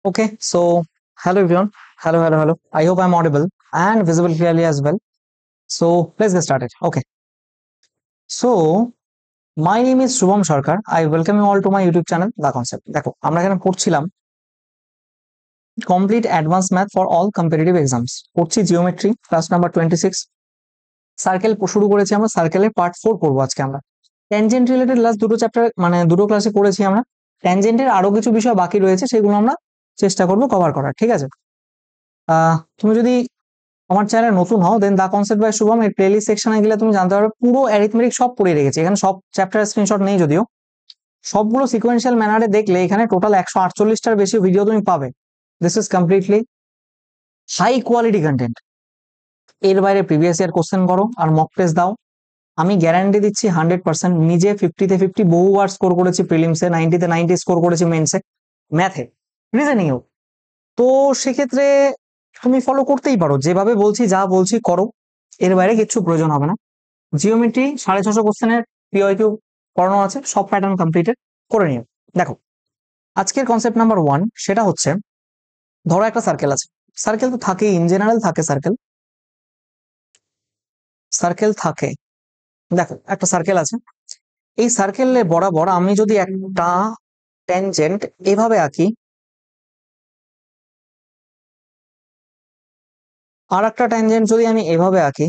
Okay, so hello everyone. Hello. I hope I'm audible and visible clearly as well. So let's get started. Okay. So my name is Shubham Sarkar. I welcome you all to my YouTube channel, The Concept. দেখো আমরা এখানে পড়ছিলাম complete advance math for all competitive exams. পড়ছি geometry class number 26। Circle শুরু করেছি আমরা, সার্কেলের part 4 করবো আজকে আমরা। ট্যানজেন্ট রিলেটেড লাস্ট দুটো চ্যাপ্টার মানে দুটো ক্লাসে করেছি আমরা। ট্যানজেন্টের আরো কিছু বিষয় বাকি রয়েছে, সেগুলো আমরা চেষ্টা করবো কভার করার, ঠিক আছে? তুমি যদি আমার চ্যানেলে নতুন হও দেন দা কনসেপ্ট বাই শুভম এর প্লেলিস্ট সেকশনে গেলে তুমি জানতে পারবে পুরো অ্যারিথমেটিক সব পড়ে রেখেছে। এখানে সব চ্যাপ্টার স্ক্রিনশট নেই যদিও, সবগুলো সিকোয়েন্সিয়াল ম্যানারে দেখলে এখানে টোটাল 148টার বেশি ভিডিও তুমি পাবে। This is completely high quality content. এর বাইরে প্রিভিয়াস ইয়ার কোশ্চেন করো আর মক টেস্ট দাও, আমি গ্যারান্টি দিচ্ছি 100%। নিজে 50-তে 50 বহুবার স্কোর করেছি, প্রিলিমসে 90-তে 90 স্কোর করেছি, মেন্সে, ম্যাথে, রিজনিংয়েও। তো সেক্ষেত্রে তুমি ফলো করতেই পারো, যেভাবে বলছি যা বলছি করো, এর বাইরে কিছু প্রয়োজন হবে না। জিওমেট্রি 650 কোশ্চেনের পিওকিউ পড়ানো আছে, সব প্যাটার্ন কমপ্লিটেড করে নিও। দেখো আজকের কনসেপ্ট নাম্বার 1, সেটা হচ্ছে ধরো একটা সার্কেল আছে। সার্কেল তো থাকেই, ইন জেনারেল থাকে সার্কেল, সার্কেল থাকে। দেখো একটা সার্কেল আছে, এই সার্কেলে বরাবর আমি যদি একটা ট্যানজেন্ট এভাবে আঁকি, আর একটা ট্যানজেন্ট যদি আমি এভাবে আঁকি,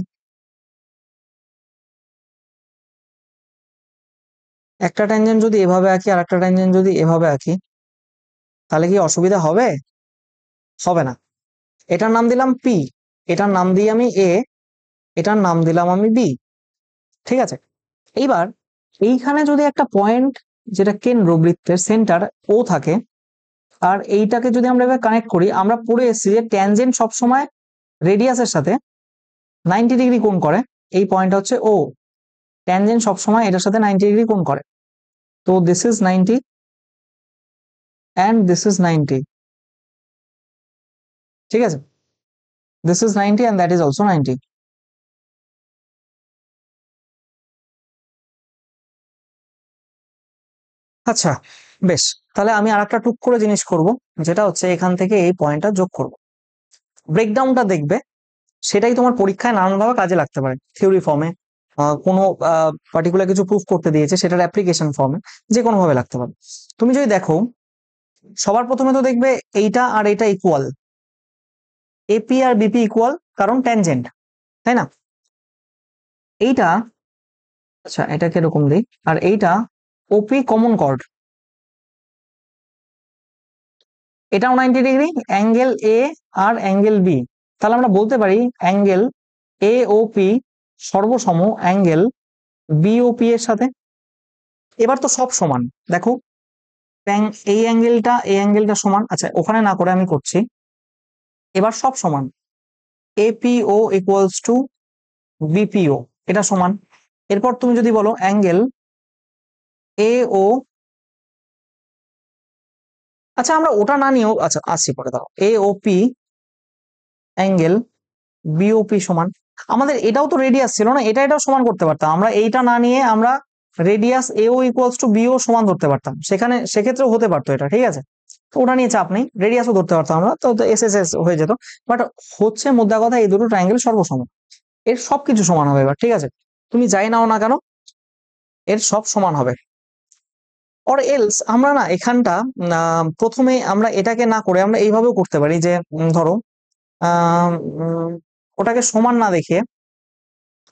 একটা ট্যানজেন্ট যদি এভাবে আঁকি আর একটা ট্যানজেন্ট যদি এভাবে আঁকি, তাহলে কি অসুবিধা হবে? হবে না। এটার নাম দিলাম পি, এটার নাম দিই আমি এ, এটার নাম দিলাম আমি বি, ঠিক আছে? এইবার এইখানে যদি একটা পয়েন্ট, যেটা কেন্দ্র বৃত্তের সেন্টার ও থাকে, আর এইটাকে যদি আমরা এবার কানেক্ট করি, আমরা পড়ে এসেছি যে ট্যানজেন্ট সবসময় রেডিয়াসের সাথে 90 ডিগ্রি কোণ করে। এই পয়েন্টটা হচ্ছে ও, ট্যানজেন্ট সবসময় এটার সাথে 90 ডিগ্রি কোণ করে। তো this is 90 and this is 90, ঠিক আছে? This is 90 and that is also 90। আচ্ছা, বেশ। তাহলে আমি আর একটা টুক করে জিনিস করব, যেটা হচ্ছে এখান থেকে এই পয়েন্টটা যোগ করব। ব্রেকডাউনটা দেখবে, সেটাই তোমার পরীক্ষায় নানানভাবে কাজে লাগতে পারে। থিওরি ফর্মে, কোনো পার্টিকুলার কিছু প্রুফ করতে দিয়েছে সেটার অ্যাপ্লিকেশন ফর্মে, যে কোনো ভাবে লাগতে পারে। তুমি যদি দেখো, সবার প্রথমে তো দেখবে এইটা আর এটা ইকুয়াল, এপি আর বিপি ইকুয়াল, কারণ ট্যানজেন্ট, তাই না? এইটা, আচ্ছা এটা কিরকম দিই, আর এইটা ওপি কমন কর্ড, এটাও 90 ডিগ্রি, অ্যাঙ্গেল এ আর অ্যাঙ্গেল বি। তাহলে আমরা বলতে পারি অ্যাঙ্গেল এ ও পি সর্বসম অ্যাঙ্গেল বিওপি এর সাথে। এবার তো সব সমান, দেখো এই অ্যাঙ্গেলটা সমান, আচ্ছা ওখানে না করে আমি করছি, এবার সব সমান, এপিও ইকুয়ালস টু বিপিও, এটা সমান। এরপর তুমি যদি বলো অ্যাঙ্গেল এ ও, আচ্ছা আমরা ওটা না নিয়েও, আচ্ছা আসছি পরে, দাও এ ও পি অ্যাঙ্গেল বিওপি সমান। আমাদের এটাও তো রেডিয়াস ছিল না, এটাও সমান করতে পারতাম আমরা, এইটা না নিয়ে আমরা রেডিয়াস এও ইকুয়ালস টু বিও সমান ধরতে পারতাম, সেক্ষেত্রেও হতে পারতো এটা, ঠিক আছে? তো ওটা নিয়ে চাপ নেই, রেডিয়াসও ধরতে পারতাম আমরা, তো এস এস এস হয়ে যেত। বাট হচ্ছে মোদ্দা কথা, এই দুটো ট্রায়াঙ্গেল সর্বসম, এর সবকিছু সমান হবে এবার, ঠিক আছে? তুমি যাই নাও না কেন, এর সব সমান হবে। অর এলস আমরা না এখানটা প্রথমে আমরা এটাকে না করে আমরা এইভাবেও করতে পারি যে ধরো আহ ওটাকে সমান না দেখে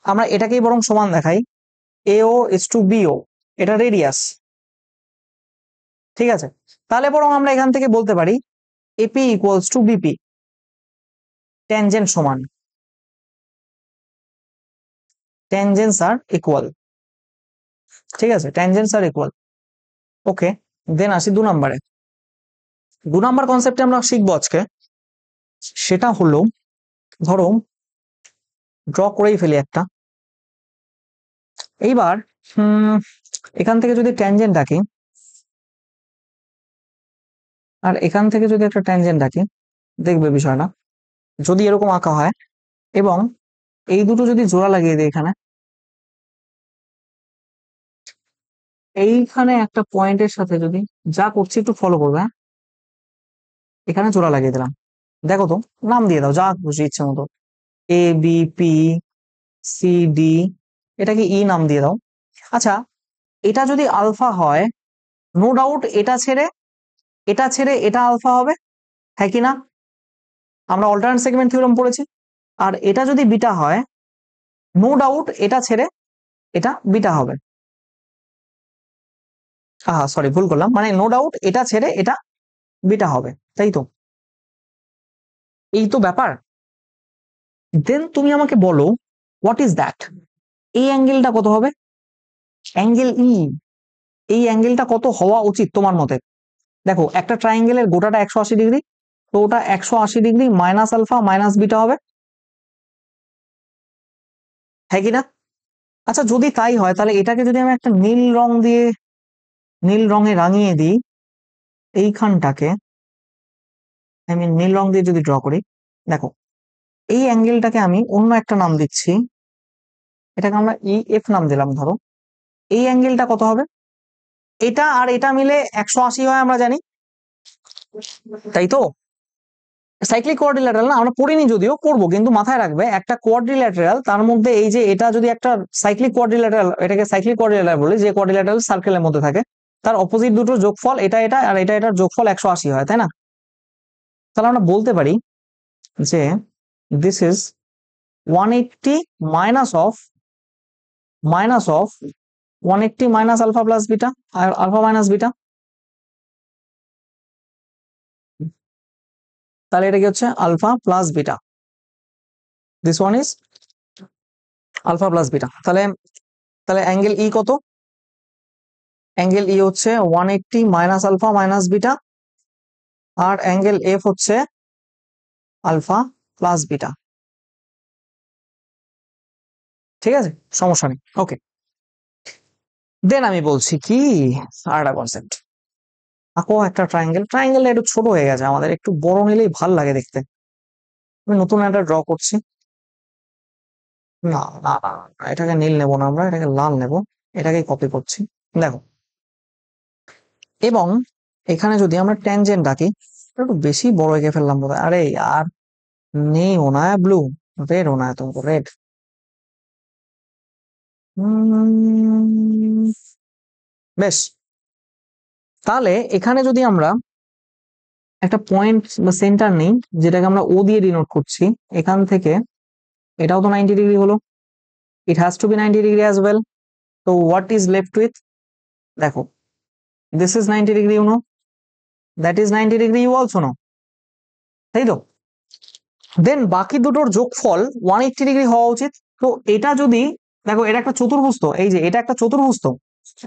আমরা এটাকেই বরং সমান দেখাই, এও ইজ টু বিও, এটা রেডিয়াস, ঠিক আছে? তাহলে বরং আমরা এখান থেকে বলতে পারি AP equals to BP, tangent সমান, ট্যানজেন্টস আর ইকুয়াল, ঠিক আছে? ট্যানজেন্টস আর ইকুয়াল। ওকে, দেন আসি 2 নম্বরে। 2 নম্বর কনসেপ্টে আমরা শিখবো আজকে, সেটা হলো ধরো ড্র করেই ফেলি একটা। এইবার এখান থেকে যদি ট্যানজেন্ট আঁকি, আর এখান থেকে যদি একটা ট্যানজেন্ট আঁকি, দেখবে বিষয়টা যদি এরকম আঁকা হয়, এবং এই দুটো যদি জোড়া লাগিয়ে দিই এখানে, এইখানে একটা পয়েন্টের সাথে যদি, যা করছি একটু ফলো করবে, হ্যাঁ? এখানে জোড়া লাগিয়ে দিলাম। দেখো তো, নাম দিয়ে দাও যা খুশি ইচ্ছে মতো, A B P C D, এটাকে ই নাম দিয়ে দাও। আচ্ছা, এটা যদি আলফা হয়, নো ডাউট এটা ছেড়ে এটা আলফা হবে, হ্যাঁ কি না? আমরা অল্টারনেট সেগমেন্ট থিওরেম পড়েছি। আর এটা যদি বিটা হয়, নো ডাউট এটা ছেড়ে এটা বিটা হবে। সরি, ভুল করলাম, মানে নো ডাউট এটা ছেড়ে এটা বিটা হবে, তাই তো? এই তো ব্যাপার। দেন তুমি আমাকে বলো, হোয়াট ইজ দ্যাট? এই অ্যাঙ্গেলটা কত হবে? অ্যাঙ্গেল ই, এই অ্যাঙ্গেলটা কত হওয়া উচিত তোমার মতে? দেখো, একটা ট্রায়াঙ্গেলের গোটাটা 180 ডিগ্রি, তো ওটা 180 degree minus alpha minus beta হবে, হ্যাঁ কি না? আচ্ছা, যদি তাই হয়, তাহলে এটাকে যদি আমি একটা নীল রঙে রাঙিয়ে দিই, এইখানটাকে আমি নীল রং দিয়ে যদি ড্র করি, দেখো, এই অ্যাঙ্গেলটাকে আমি অন্য একটা নাম দিচ্ছি, এটাকে আমরা ই এফ নাম দিলাম ধরো। এই অ্যাঙ্গেলটা কত হবে? এটা আর এটা মিলে 180 হয়, আমরা জানি, তাই তো? সাইক্লিক কোয়াড্রিল্যাটারাল না, আমরা পড়িনি যদিও, পড়বো, কিন্তু মাথায় রাখবে একটা কোয়াড্রিল্যাটারাল, তার মধ্যে এই যে এটা যদি একটা সাইক্লিক কোয়াড্রিল্যাটারাল, এটাকে সাইক্লিক কোয়াড্রিল্যাটারাল বলি, যে কোয়াড্রিল্যাটারাল সার্কেলের মধ্যে থাকে, তার অপোজিট দুটো যোগফল এটা এটা আর এটা এটার যোগফল 180 হয়, তাই না? তাহলে আমরা বলতে পারি যে this is 180 minus of 180 minus alpha plus beta, আর আলফা মাইনাস বিটা, তাহলে এটা কি হচ্ছে? Alpha plus beta. This one is alpha plus beta. তাহলে তাহলে অ্যাঙ্গেল ই কত? অ্যাঙ্গেল ই হচ্ছে 180 মাইনাস আলফা মাইনাস বিটা, আর অ্যাঙ্গেল এফ হচ্ছে আলফা প্লাস বিটা। ঠিক আছে, সমস্যা নেই, ওকে। দেন আমি বলছি কি, আর একটা কনসেপ্ট। আঁকো একটা ট্রায়াঙ্গেলটা একটু ছোট হয়ে গেছে, আমাদের একটু বড় নিলেই ভাল লাগে দেখতে। আমি নতুন একটা ড্র করছি। না না না না, এটাকে নীল নেব না, আমরা এটাকে লাল নেব। এটাকে কপি করছি, দেখো। এবং এখানে যদি আমরা ট্যানজেন্ট আঁকি, একটু বেশি বড় এঁকে ফেললাম বোধহয়, আরে আর নেই হোনা है ब्लू, रेड होना है तुमको, रेड। বেশ, তাহলে এখানে যদি আমরা একটা পয়েন্ট বা সেন্টার নেই, যেটাকে আমরা ও দিয়ে ডিনোট করছি, এখান থেকে এটাও তো 90 ডিগ্রি হলো, it has to be 90 degree as well. তো হোয়াট ইজ লেফট উইথ? দেখো, this is 90 degree, you know, that is 90 degree, you also know, তাই তো? দেন বাকি দুটোর যোগফল 180 ডিগ্রি হওয়া উচিত। তো এটা যদি, দেখো, এটা একটা চতুর্ভুজ, তো এই যে এটা একটা চতুর্ভুজ, তো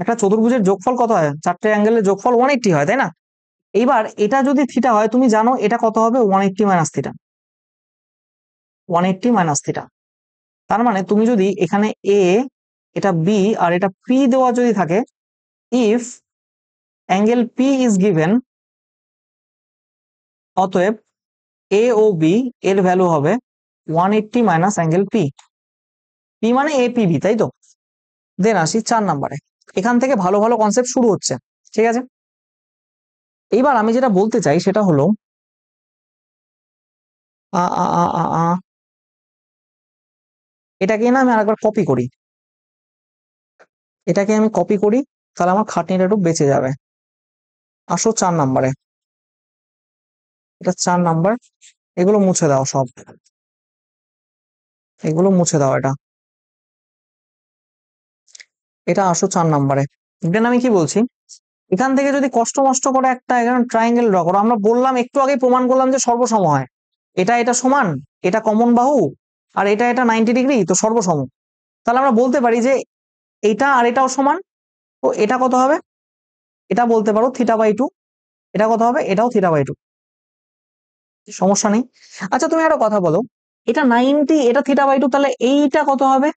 একটা চতুর্ভুজের যোগফল কত হয়? চারটে অ্যাঙ্গেলের যোগফল 180 হয়, তাই না? এইবার এটা যদি থিটা হয়, তুমি জানো এটা কত হবে? 180 মাইনাস থিটা, 180 মাইনাস থিটা। তার মানে তুমি যদি এখানে এ, এটা বি আর এটা পি দেওয়া যদি থাকে, if angle P is given, অতএব এ ও বি এর ভ্যালু হবে 180 মাইনাস অ্যাঙ্গেল পি। পি মানে এ পি বি, তাই তো? দেন আসি 4 নম্বরে। এখান থেকে ভালো ভালো কনসেপ্ট শুরু হচ্ছে, ঠিক আছে? এইবার আমি যেটা বলতে চাই সেটা হলো, আ আ আ আ আ এটাকে না আমি আরেকবার কপি করি, এটাকে আমি কপি করি, তাহলে আমার খাটনিটা একটু বেঁচে যাবে। আসো 4 নম্বরে, এটা 4 নম্বর, এগুলো মুছে দাও সব, এগুলো মুছে দাও, এটা এটা আসো 4 নম্বরে। দেন আমি কি বলছি, এখান থেকে যদি কষ্ট মষ্ট করে একটা এখানে ট্রায়াঙ্গেল ড্র করো, আমরা বললাম একটু আগে প্রমাণ করলাম যে সর্বসম হয়, এটা এটা সমান, এটা কমন বাহু, আর এটা এটা 90 ডিগ্রি, তো সর্বসম। তাহলে আমরা বলতে পারি যে এটা আর এটাও সমান, তো এটা কত হবে? এটা বলতে পারো θ/2, এটা কত হবে? এটাও θ/2, সমস্যা নেই। আচ্ছা, তুমি একটা কথা বলো, এটা 90, এটা θ/2, তাহলে এইটা কত হবে?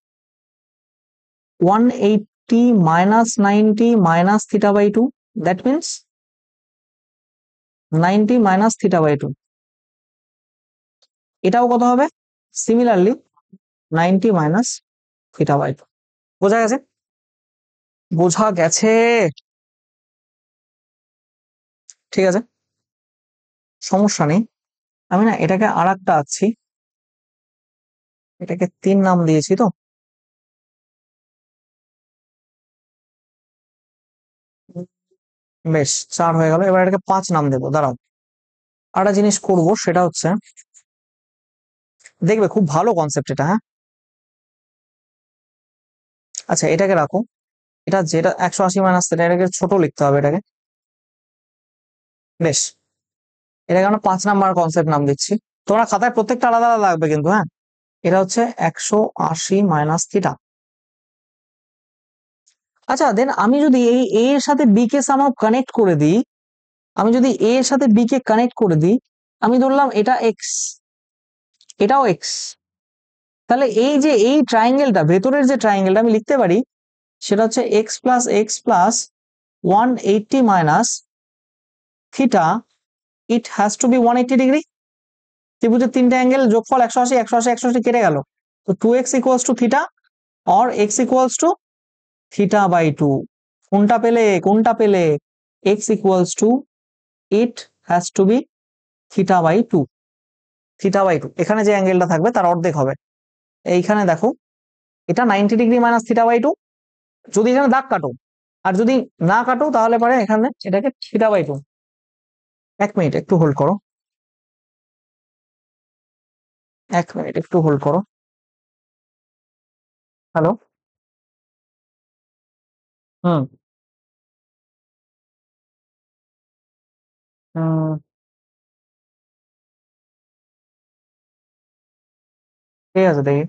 180 minus 90 minus θ/2, that means 90 minus θ/2, এটাও কত হবে? Similarly 90 minus θ/2। বোঝা গেছে? বোঝা গেছে, ঠিক আছে। সমস্যা নেই, আমি না এটাকে আর একটা আছি, এটাকে 3 নাম দিয়েছি তো, বেশ 4 হয়ে গেল। এবার এটাকে 5 নাম দেবো, দাঁড়াও। আর একটা জিনিস করব, সেটা হচ্ছে, দেখবে খুব ভালো কনসেপ্ট এটা, হ্যাঁ। আচ্ছা এটাকে রাখো, এটা যেটা 180 মাইনাস থিটা, এটাকে ছোট লিখতে হবে এটাকে। বেশ, এটাকে আমরা 5 নাম্বার কনসেপ্ট নাম দিচ্ছি। তোমরা খাতায় প্রত্যেকটা আলাদা আলাদা লাগবে কিন্তু, হ্যাঁ। এটা হচ্ছে 180 মাইনাস থিটা। আচ্ছা দেন আমি যদি এই এ এর সাথে বি কে সামহাউ কানেক্ট করে দিই, আমি যদি এ এর সাথে বি কে কানেক্ট করে দিই, আমি ধরলাম এটা এক্স, এটাও এক্স, তাহলে এই যে এই ট্রায়াঙ্গেলটা, ভেতরের যে ট্রায়াঙ্গেলটা আমি লিখতে পারি, সেটা হচ্ছে X plus 180 minus theta, it has to be 180 degree. ত্রিভুজের 3টে অ্যাঙ্গেল যোগফল 180, 180, 180 কেটে গেল, তো 2x equals to theta or x equals to theta by 2। কোনটা পেলে x equals to it has to be theta by 2। Theta by 2 এখানে যে অ্যাঙ্গেলটা থাকবে তার অর্ধেক হবে। এইখানে দেখো, এটা 90 ডিগ্রি মাইনাস থিটা বাই 2, যদি এখানে দাগ কাটো, আর যদি না কাটো তাহলে পরে এখানে এটাকে থিটা বাই 2। 1 মিনিট একটু হোল্ড করো, 1 মিনিট একটু হোল্ড করো। হ্যালো। হুম। হুম, ঠিক আছে দেখি।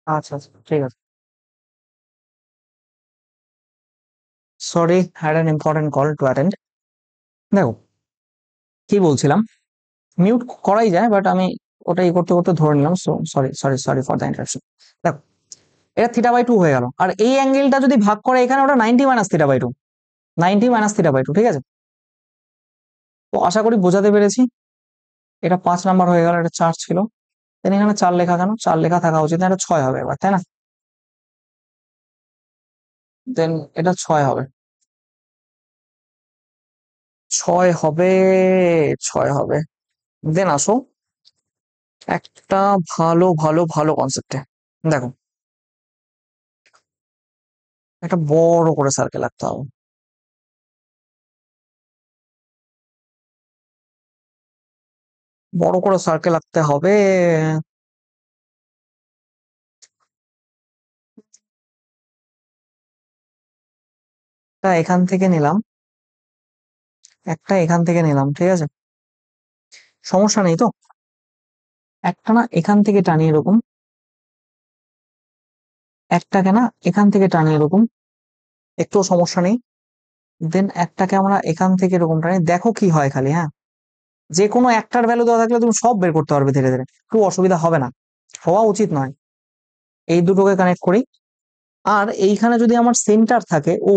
আচ্ছা আচ্ছা ঠিক আছে। Sorry, had an important call to attend. দেখো কি বলছিলাম, মিউট করাই যায়, বাট আমি ওটাই করতে করতে ধরে নিলাম, so sorry sorry sorry for the interruption. দেখো, এটা থিটা বাই 2 হয়ে গেল, আর এই অ্যাঙ্গেলটা যদি ভাগ করে এখানে, ওটা 90 minus theta by 2, 90 minus theta by 2, ঠিক আছে। তো আশা করি বোঝাতে পেরেছি। এটা 5 নাম্বার হয়ে গেল, এটা 4 ছিল, দেন এখানে 4 লেখা, কেন 4 লেখা থাকা উচিত না, এটা 6 হবে এবার, তাই না? দেন এটা 6 হবে, 6 হবে, 6 হবে। দেন আসো একটা ভালো ভালো ভালো কনসেপ্টে। দেখো, একটা বড় করে সার্কেল আঁকতে হবে, বড় করে সার্কেল আঁকতে হবে। একটা এখান থেকে নিলাম, একটা এখান থেকে নিলাম, ঠিক আছে, সমস্যা নেই তো। একটা না এখান থেকে টানি এরকম, একটাকে না এখান থেকে টানি এরকম, একটু সমস্যা নেই। দেন একটাকে আমরা এখান থেকে এরকম টানি, দেখো কি হয় খালি, হ্যাঁ। যে কোনো একটার ভ্যালু দেওয়া থাকলে তুমি সব বের করতে পারবে ধীরে ধীরে, খুব অসুবিধা হবে না, হওয়া উচিত নয়। এই দুটোকে কানেক্ট করি, আর এইখানে যদি আমার সেন্টার থাকে ও,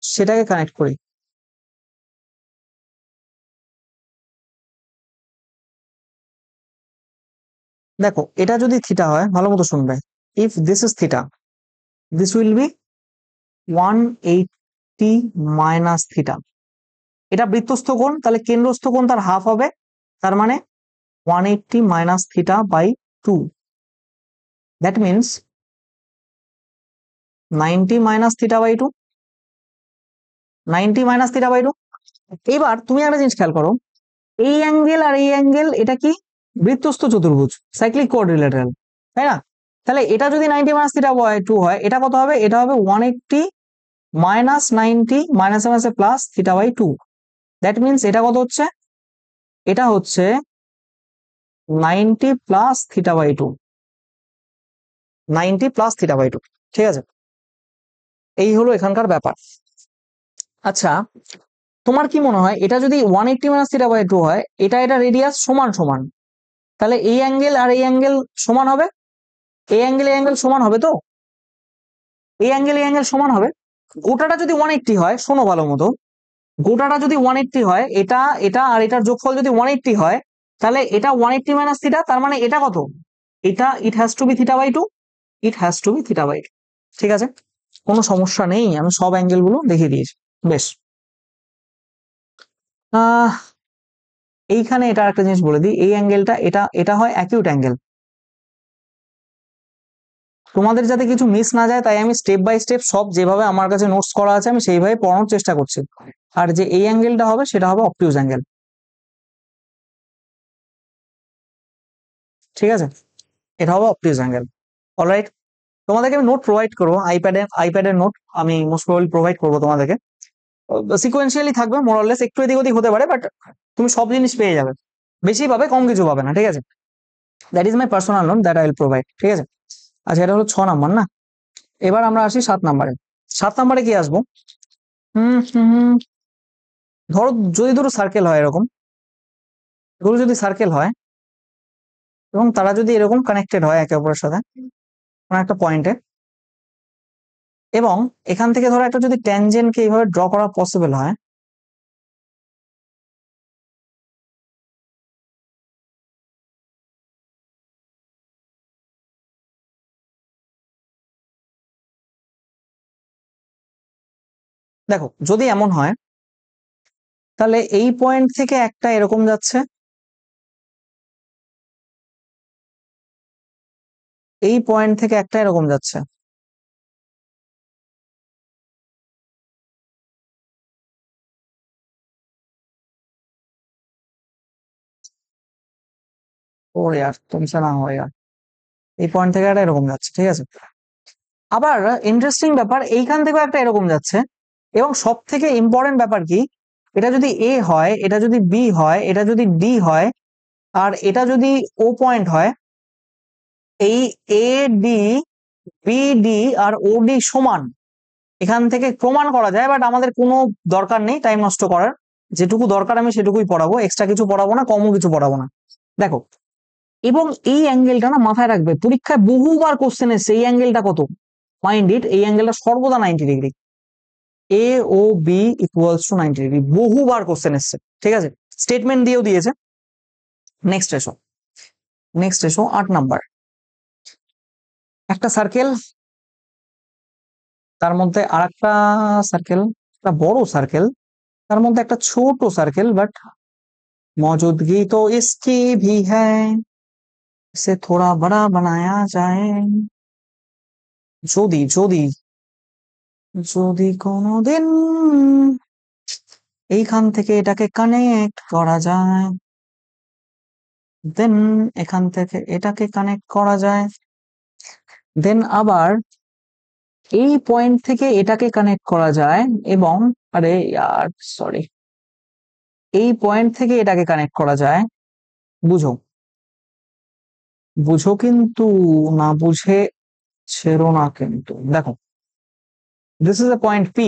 সেটাকে কানেক্ট করি। দেখো এটা যদি থিটা হয়, ভালো মতো শুনবে, if this is theta, this will be 180 minus theta. এটা বৃত্তস্থ কোণ, তাহলে কেন্দ্রস্থ কোণ তার হাফ হবে, তার মানে 180 minus theta by 2। That means 90 minus theta by 2, 90 minus theta by 2। এবার তুমি একটা জিনিস খেয়াল করো, এই অ্যাঙ্গেল আর এই অ্যাঙ্গেল, এটা কি বৃত্তস্থ চতুর্ভুজ, সাইক্লিক কোয়াড্রিল্যাটারাল, তাই না? তাহলে এটা যদি 90 মাইনাস থিটা বাই 2 হয়, এটা কত হবে? এটা হবে 180 মাইনাস 90 মাইনাস মাইনাসে plus theta by 2। That means এটা কত হচ্ছে? এটা হচ্ছে 90 plus theta by 2, 90 plus theta by 2, ঠিক আছে। এই হলো এখানকার ব্যাপার। আচ্ছা, তোমার কি মনে হয়, এটা যদি 180 মাইনাস থিটা বাই 2 হয়, এটা এটা রেডিয়াস সমান সমান, তাহলে এই অ্যাঙ্গেল আর এই অ্যাঙ্গেল সমান হবে, এই অ্যাঙ্গেল সমান হবে তো, এই অ্যাঙ্গেল সমান হবে। গোটাটা যদি 180 হয়, শোনো ভালো মতো, গোটাটা যদি 180 হয়, এটা এটা আর এটার যোগফল যদি 180 হয়, তাহলে এটা 180 মাইনাস থিটা, তার মানে এটা কত? এটা it has to be theta by 2, it has to be theta by 2, ঠিক আছে। কোনো সমস্যা নেই, আমি সব অ্যাঙ্গেল গুলো দেখিয়ে দিয়েছি। বেশ, আহ এইখানে এটা একটা জিনিস বলে দিই, এই অ্যাঙ্গেলটা এটা এটা হয় অ্যাকিউট অ্যাঙ্গেল। তোমাদের যাতে কিছু মিস না যায় তাই আমি স্টেপ বাই স্টেপ সব যেভাবে আমার কাছে নোটস করা আছে আমি সেইভাবে পড়ানোর চেষ্টা করছি। আর যে এই অ্যাঙ্গেলটা হবে সেটা হবে অবটিউজ অ্যাঙ্গেল, ঠিক আছে? এটা হবে অবটিউজ অ্যাঙ্গেল। অলরাইট, তোমাদেরকে আমি নোট প্রোভাইড করবো, আইপ্যাডের নোট আমি মোস্ট প্রবাবলি প্রোভাইড করবো তোমাদেরকে। সিকোয়েন্সিয়ালি থাকবে, মোরলেস একটু এদিক ওদিক হতে পারে, বাট তুমি সব জিনিস পেয়ে যাবে, বেশি পাবে কম কিছু পাবে না, ঠিক আছে? That is my personal note that I will provide, ঠিক আছে? আচ্ছা, এটা হলো 6 নাম্বার না। এবার আমরা আসি 7 নাম্বারে। 7 নাম্বারে কি আসবো? হুম হুম হুম, ধরো যদি দুটো সার্কেল হয় এরকম, এগুলো যদি সার্কেল হয় এবং তারা যদি এরকম কানেক্টেড হয় একে অপরের সাথে কোনো একটা পয়েন্টে, এবং এখান থেকে ধরো একটা যদি ট্যানজেন্টকে এইভাবে ড্র করা পসিবল হয়, দেখো যদি এমন হয় তাহলে এই পয়েন্ট থেকে একটা এরকম যাচ্ছে, এই পয়েন্ট থেকে একটা এরকম যাচ্ছে, ও यार तुमसे ना हो यार, এই পয়েন্ট থেকে একটা এরকম যাচ্ছে, ঠিক আছে? আবার ইন্টারেস্টিং ব্যাপার, এইখান থেকেও একটা এরকম যাচ্ছে, এবং সব থেকে ইম্পর্টেন্ট ব্যাপার কি, এটা যদি এ হয়, এটা যদি বি হয়, এটা যদি ডি হয়, আর এটা যদি ও পয়েন্ট হয়, এই এ ডি বি ডি আর ও ডি সমান, এখান থেকে প্রমাণ করা যায়, বাট আমাদের কোনো দরকার নেই টাইম নষ্ট করার, যেটুকু দরকার আমি সেটুকুই পড়াবো, এক্সট্রা কিছু পড়াবো না, কমও কিছু পড়াবো না। দেখো, এবং এই অ্যাঙ্গেলটা না মাথায় রাখবে, পরীক্ষায় বহুবার কোশ্চেন এসছে এই অ্যাঙ্গেলটা কত, মাইন্ড ইট, এই অ্যাঙ্গেলটা সর্বদা 90 degree, A O B equals to 90 degree, বহুবার কোশ্চেন এসছে, ঠিক আছে? স্টেটমেন্ট দিয়েও দিয়েছে। নেক্সট এসো, নেক্সট এসো 8 নাম্বার। একটা সার্কেল, তার মধ্যে আর একটা সার্কেল, একটা বড় সার্কেল, তার মধ্যে একটা ছোট সার্কেল, বাট मौजूदगी तो इसकी भी है, इसे थोड़ा बड़ा बनाया जाए, যদি যদি যদি কোনোদিন এইখান থেকে এটাকে কানেক্ট করা যায়, দেন এখান থেকে এটাকে কানেক্ট করা যায়, দেন আবার এই পয়েন্ট থেকে এটাকে কানেক্ট করা যায়, এবং আরে ইয়ার সরি, এই পয়েন্ট থেকে এটাকে কানেক্ট করা যায়, বুঝো, বুঝো কিন্তু, না বুঝে ছেড়ো না কিন্তু। দেখো, this is a point P,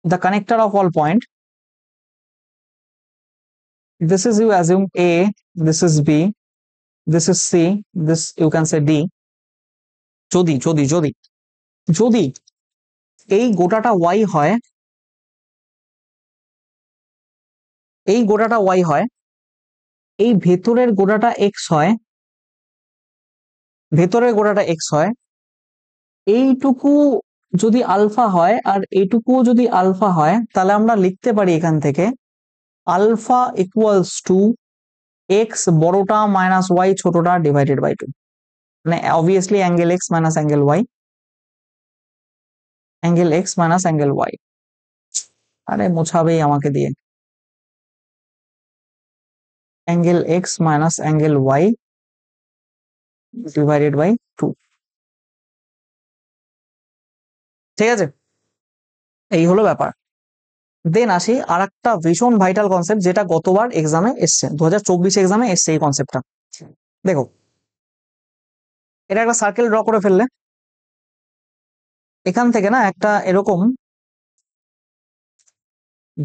the connector of all point. This is, you assume A, this is B, this is C, this you can say D. যদি যদি যদি যদি এই গোটাটা Y হয়, এই গোটাটা Y হয়, এই ভেতরের গোটাটা X হয়, ভেতরের গোটাটা X হয়, এইটুকু যদি আলফা হয় আর এইটুকুও যদি আলফা হয়, তাহলে আমরা লিখতে পারি এখান থেকে আলফা ইকুয়ালস টু এক্স বড়টা মাইনাস ওয়াই ছোটটা ডিভাইডেড বাই 2, মানে obviously angle X minus angle Y, angle X minus angle Y. আরে মোছাবেই আমাকে দিয়ে, angle X minus angle Y divided by 2, ঠিক আছে? এই হলো ব্যাপার। দেন আসি আর একটা ভীষণ ভাইটাল কনসেপ্ট, যেটা গতবার এক্সামে এসছে, 2024 এক্সামে এসছে এই কনসেপ্টটা। দেখো, এটা একটা সার্কেল ড্র করে ফেললে, এখান থেকে না একটা এরকম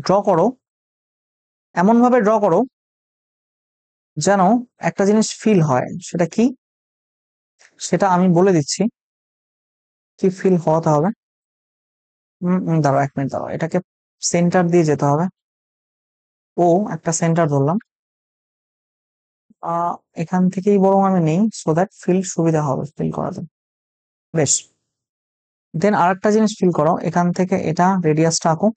ড্র করো, এমন ভাবে ড্র করো যেন একটা জিনিস ফিল হয়, সেটা কি সেটা আমি বলে দিচ্ছি, কি ফিল হতে হবে। দাঁড়াও 1 মিনিট, দাঁড়াও, এটাকে সেন্টার দিয়ে যেতে হবে, ও একটা সেন্টার ধরলাম, এখান থেকেই বরং আমি নেই, সো দ্যাট ফিল সুবিধা হবে ফিল করাতে। বেশ, দেন আরেকটা জিনিস ফিল করো, এখান থেকে এটা রেডিয়াসটা আঁকো,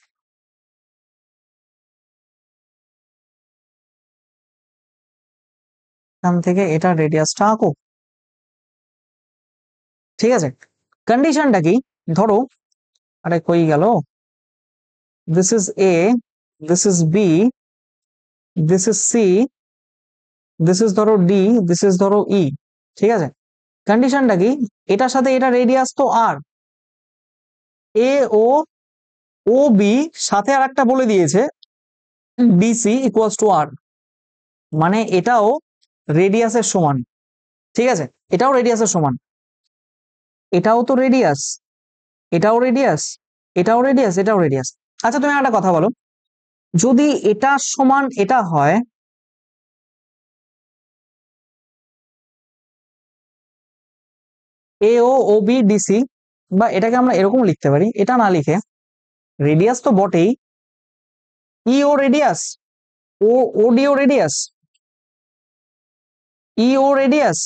এখান থেকে এটা রেডিয়াসটা আঁকো। ঠিক আছে, কন্ডিশনটা কি, ধরো, আরে কই গেল, this is A, this is B, this is C, this is ধরো ডি, দিস ইজ ধরো ই। ঠিক আছে, কন্ডিশনটা কি, এটার সাথে এটা রেডিয়াস তো আর, এ ও, ও বি সাথে আর একটা বলে দিয়েছে বিসি ইকুয়ালস টু আর, মানে এটাও রেডিয়াসের সমান। ঠিক আছে, এটাও রেডিয়াসের সমান, এটাও তো রেডিয়াস, এটাও রেডিয়াস, এটাও রেডিয়াস, এটাও রেডিয়াস। আচ্ছা তুমি একটা কথা বলো, যদি এটা সমান এটা হয়, এ ও বি ডিসি, বা এটাকে আমরা এরকম লিখতে পারি, এটা না লিখে, রেডিয়াস তো বটেই, ই ও রেডিয়াস, ও ওডি ও রেডিয়াস, ই ও রেডিয়াস,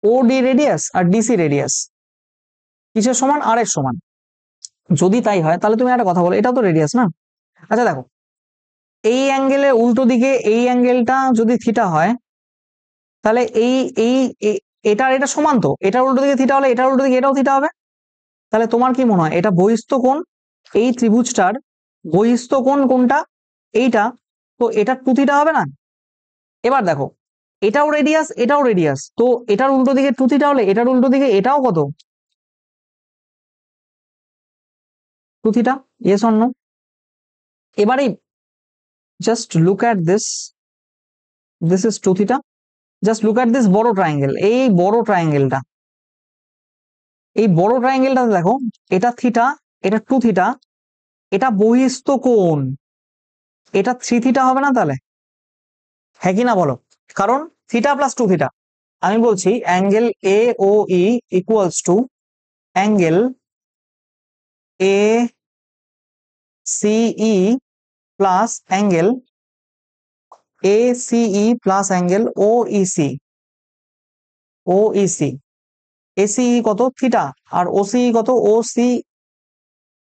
ও ডি রেডিয়াস, আর ডিসি রেডিয়াস, কিসের সমান, আর এর সমান। যদি তাই হয় তাহলে তুমি একটা কথা বলো, এটা তো রেডিয়াস না। আচ্ছা দেখো, এই অ্যাঙ্গেলের উল্টো দিকে এই অ্যাঙ্গেলটা যদি থিটা হয়, তাহলে এই এই এটার এটা সমান, তো এটার উল্টো দিকে থিটা হলে এটার উল্টো দিকে এটাও থিটা হবে। তাহলে তোমার কি মনে হয় এটা বহিস্থ কোণ, এই ত্রিভুজটার বহিস্থ কোণ কোনটা, এইটা, তো এটা টু থিটা হবে না। এবার দেখো, এটাও রেডিয়াস, এটাও রেডিয়াস, তো এটার উল্টো দিকে টু থিটা হলে এটার উল্টো দিকে এটাও কত, two theta, yes or no. এবারে just look at this, this is two theta, just look at this বড় ট্রায়াঙ্গেল, এই বড় ট্রায়াঙ্গেলটা, এই বড় ট্রায়াঙ্গেলটাতে দেখো, এটা থিটা, এটা টু থিটা, এটা বহিস্থ কোণ, এটা থ্রি থিটা হবে না তাহলে, হ্যাঁ কি না বলো, কারণ থিটা প্লাস টু থিটা। আমি বলছি angle A O E equals to angle A CE plus angle A CE plus angle O EC, O EC, ACE কত থিটা, আর ওসিই কত, ও সি,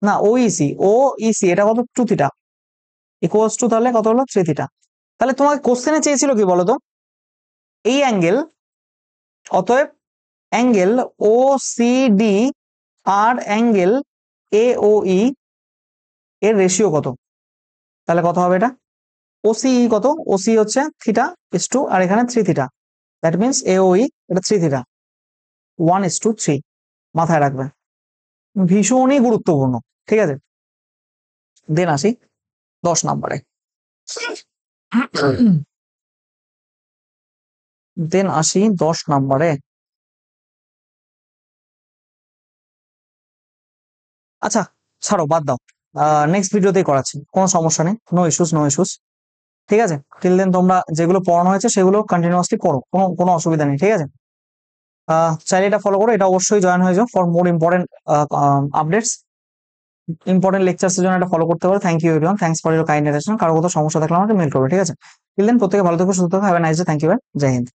না ওইসি, ও ইসি এটা কত টু থিটা, ইকুয়ালস টু তাহলে কত হলো থ্রি থিটা। তাহলে তোমাকে কোশ্চেনে চেয়েছিল কি বলতো, এই অ্যাঙ্গেল, অতএব অ্যাঙ্গেল ও সি ডি আর অ্যাঙ্গেল এ ও ই এর রেশিও কত, তাহলে কত হবে এটা, ওসি কত, ওসি হচ্ছে থিটা ইস টু, আর এখানে three theta, that means a O ই এটা থ্রি থিটা, 1:3 মাথায় রাখবে, ভীষণই গুরুত্বপূর্ণ। ঠিক আছে, দেন আসি 10 নম্বরে, দেন আসি 10 নম্বরে। আচ্ছা ছাড়ো, বাদ দাও, নেক্সট ভিডিওতেই করাচ্ছি, কোনো সমস্যা নেই, নো ইস্যুস, নো ইস্যুস। ঠিক আছে, টিল দেন তোমরা যেগুলো পড়ানো হয়েছে সেগুলো কন্টিনিউয়াসলি করো, কোনো কোনো অসুবিধা নেই। ঠিক আছে, চাইলে এটা ফলো করো, এটা অবশ্যই জয়েন হয়ে যাও for more important updates, important লেকচার্সের জন্য এটা ফলো করতে পারো। Thank you everyone, thanks for your kind attention. কারো কোথাও সমস্যা থাকলে আমাকে মেল করবে। ঠিক আছে, টিল দেন প্রত্যেকে ভালো থেকো, সুস্থ থেকো, have a nice day, thank you, জয় হিন্দ।